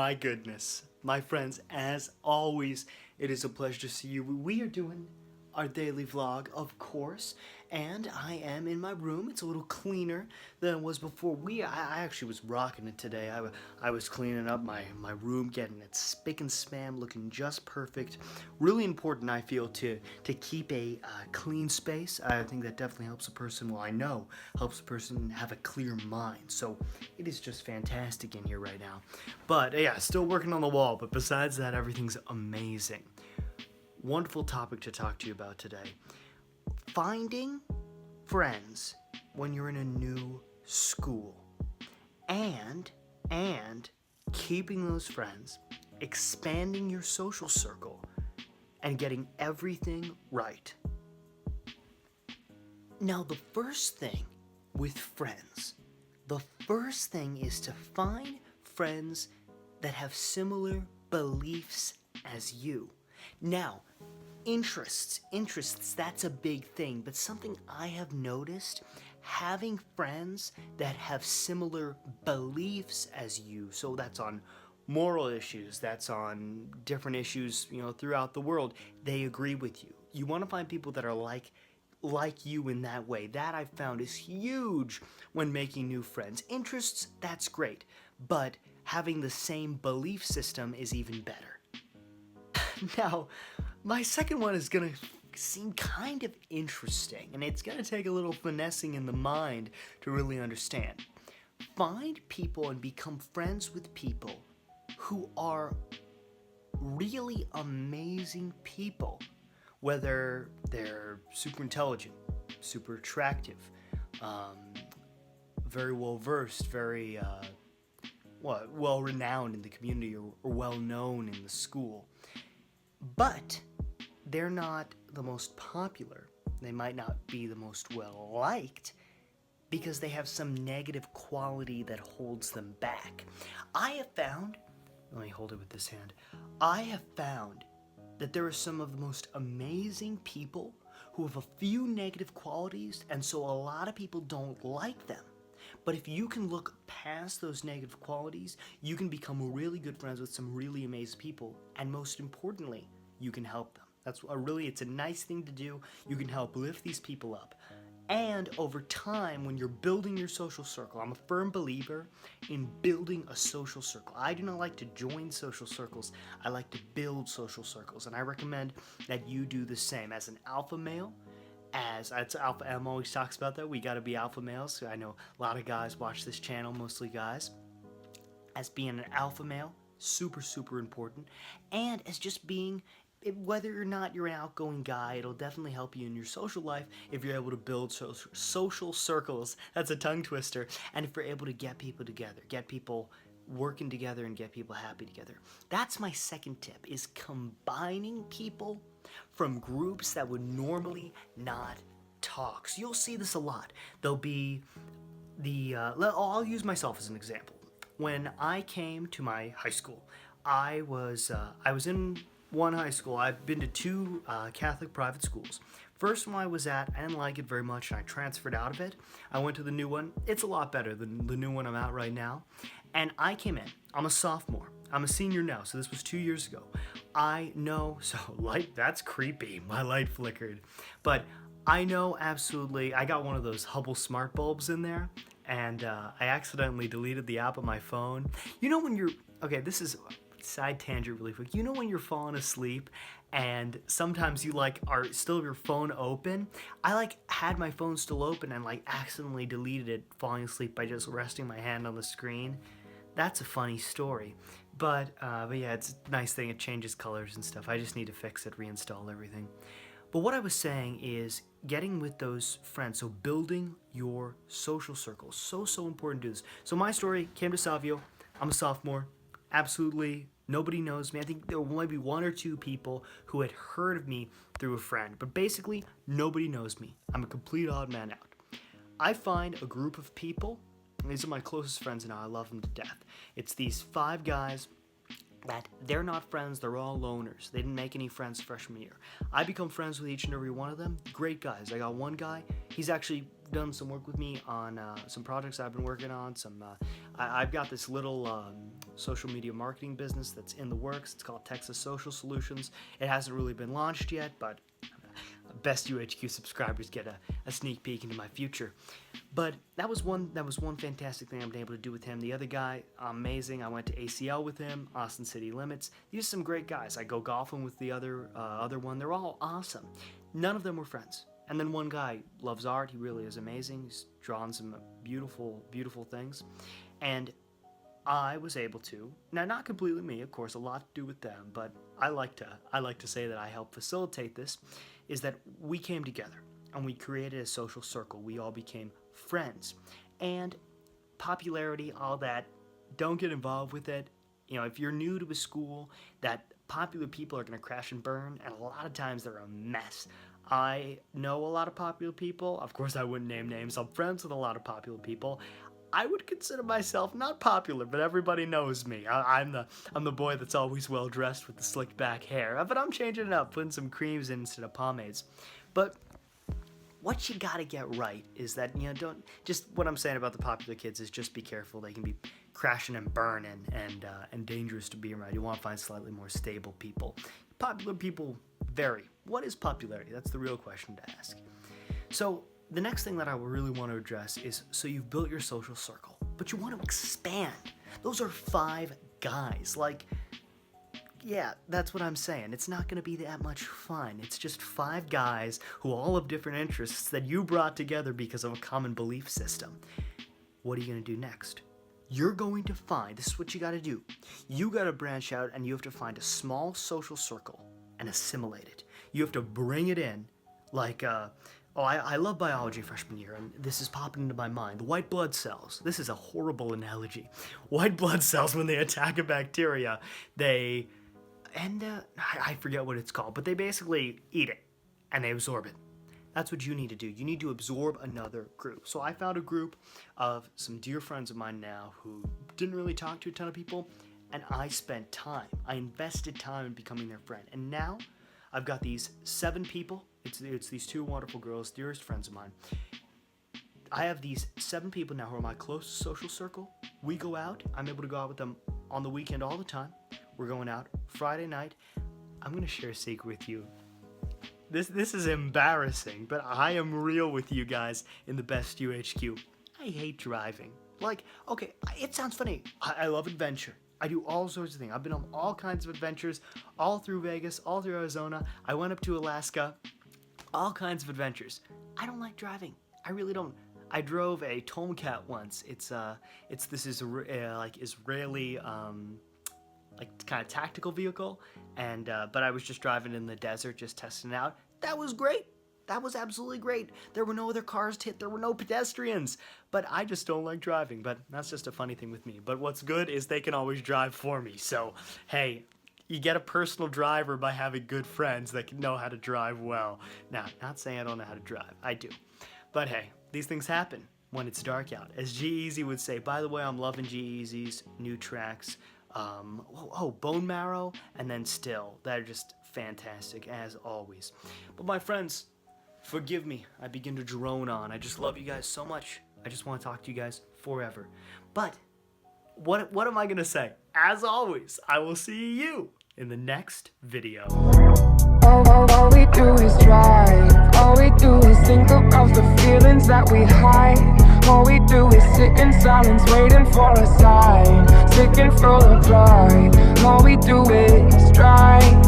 my goodness. My friends, as always, it is a pleasure to see you. We are doing our daily vlog, of course, and I am in my room. It's a little cleaner than it was before. I actually was rocking it today. I was cleaning up my room, getting it spick and span, looking just perfect. Really important, I feel, to keep a clean space. I think that definitely helps a person, well, I know, helps a person have a clear mind. So it is just fantastic in here right now. But yeah, still working on the wall, but besides that, everything's amazing. Wonderful topic to talk to you about today. Finding friends when you're in a new school. And keeping those friends, expanding your social circle, and getting everything right. Now, the first thing with friends, the first thing is to find friends that have similar beliefs as you. Now, interests, that's a big thing, but something I have noticed, having friends that have similar beliefs as you, so that's on moral issues, that's on different issues, throughout the world, they agree with you. You want to find people that are like you in that way. That I've found is huge when making new friends. Interests, that's great, but having the same belief system is even better. Now, my second one is going to seem kind of interesting, and it's going to take a little finessing in the mind to really understand. Find people and become friends with people who are really amazing people, whether they're super intelligent, super attractive, very well versed, very well renowned in the community, or well known in the school. But they're not the most popular. They might not be the most well liked because they have some negative quality that holds them back. I have found, let me hold it with this hand, I have found that there are some of the most amazing people who have a few negative qualities, and so a lot of people don't like them. But if you can look past those negative qualities, you can become really good friends with some really amazing people, and most importantly, you can help them. It's a nice thing to do. You can help lift these people up. And over time, when you're building your social circle, I'm a firm believer in building a social circle. I do not like to join social circles. I like to build social circles, and I recommend that you do the same. As an alpha male, Alpha M always talks about that. We got to be alpha males. So I know a lot of guys watch this channel, mostly guys. As being an alpha male, super, super important. And as just being, whether or not you're an outgoing guy, it'll definitely help you in your social life if you're able to build social circles. That's a tongue twister. And if you're able to get people together, get people working together, and get people happy together. That's my second tip, is combining people from groups that would normally not talk. So you'll see this a lot. There'll be I'll use myself as an example. When I came to my high school, I was in one high school. I've been to two Catholic private schools. First one I was at, I didn't like it very much, and I transferred out of it. I went to the new one. It's a lot better than the new one I'm at right now. And I came in. I'm a sophomore. I'm a senior now, so this was 2 years ago. I know, so that's creepy. My light flickered. But I know absolutely, I got one of those Hubble smart bulbs in there, and I accidentally deleted the app on my phone. You know when you're, okay, this is side tangent really quick. You know when you're falling asleep and sometimes you are still your phone open? I had my phone still open and accidentally deleted it falling asleep by just resting my hand on the screen. That's a funny story. But yeah, it's a nice thing. It changes colors and stuff. I just need to fix it, reinstall everything. But what I was saying is getting with those friends, so building your social circle. So important to do this. So my story, came to Savio. I'm a sophomore. Absolutely nobody knows me. I think there might be one or two people who had heard of me through a friend. But basically, nobody knows me. I'm a complete odd man out. I find a group of people, and these are my closest friends now. I love them to death. It's these 5 guys that they're not friends, they're all loners. They didn't make any friends freshman year. I become friends with each and every one of them. Great guys. I got one guy, he's actually done some work with me on some projects I've been working on. I've got this little social media marketing business that's in the works. It's called Texas Social Solutions. It hasn't really been launched yet, but best UHQ subscribers get a sneak peek into my future. But that was one fantastic thing I've been able to do with him. The other guy, amazing. I went to ACL with him, Austin City Limits. These are some great guys. I go golfing with the other one. They're all awesome. None of them were friends. And then one guy loves art. He really is amazing. He's drawn some beautiful, beautiful things. And I was able to, now not completely me, of course, a lot to do with them, but I like to say that I helped facilitate this, is that we came together and we created a social circle. We all became friends. And popularity, all that, don't get involved with it. You know, if you're new to a school, that popular people are going to crash and burn, and a lot of times they're a mess. I know a lot of popular people. Of course, I wouldn't name names. I'm friends with a lot of popular people. I would consider myself not popular, but everybody knows me. I'm the boy that's always well dressed with the slicked back hair. But I'm changing it up, putting some creams in instead of pomades. But what you gotta get right is that, you know, don't just, what I'm saying about the popular kids is just be careful. They can be crashing and burning and dangerous to be around. You want to find slightly more stable people. Popular people vary. What is popularity? That's the real question to ask. So the next thing that I really want to address is, so you've built your social circle, but you want to expand. Those are 5 guys. Like, yeah, that's what I'm saying. It's not going to be that much fun. It's just 5 guys who all have different interests that you brought together because of a common belief system. What are you going to do next? You're going to find, this is what you got to do. You got to branch out and you have to find a small social circle and assimilate it. You have to bring it in like, I love biology freshman year, and this is popping into my mind. The white blood cells. This is a horrible analogy. White blood cells, when they attack a bacteria, I forget what it's called, but they basically eat it, and they absorb it. That's what you need to do. You need to absorb another group. So I found a group of some dear friends of mine now who didn't really talk to a ton of people, and I spent time. I invested time in becoming their friend. And now I've got these 7 people. It's these 2 wonderful girls, dearest friends of mine. I have these 7 people now who are my close social circle. We go out. I'm able to go out with them on the weekend all the time. We're going out Friday night. I'm going to share a secret with you. This is embarrassing, but I am real with you guys in the best UHQ. I hate driving. Like, okay, it sounds funny. I love adventure. I do all sorts of things. I've been on all kinds of adventures, all through Vegas, all through Arizona. I went up to Alaska, all kinds of adventures. I don't like driving. I really don't. I drove a Tomcat once. It's this Israeli like kind of tactical vehicle, and but I was just driving in the desert, just testing it out. That was great. That was absolutely great. There were no other cars to hit. There were no pedestrians. But I just don't like driving. But that's just a funny thing with me. But what's good is they can always drive for me. So, hey, you get a personal driver by having good friends that can know how to drive well. Now, not saying I don't know how to drive. I do. But hey, these things happen when it's dark out. As G-Eazy would say, by the way, I'm loving G-Eazy's new tracks. Bone Marrow and then Still. They're just fantastic, as always. But my friends, forgive me, I begin to drone on. I just love you guys so much. I just want to talk to you guys forever. But what am I going to say? As always, I will see you in the next video. All we do is drive. All we do is think about the feelings that we hide. All we do is sit in silence, waiting for a sign. Sick and full of pride. All we do is drive.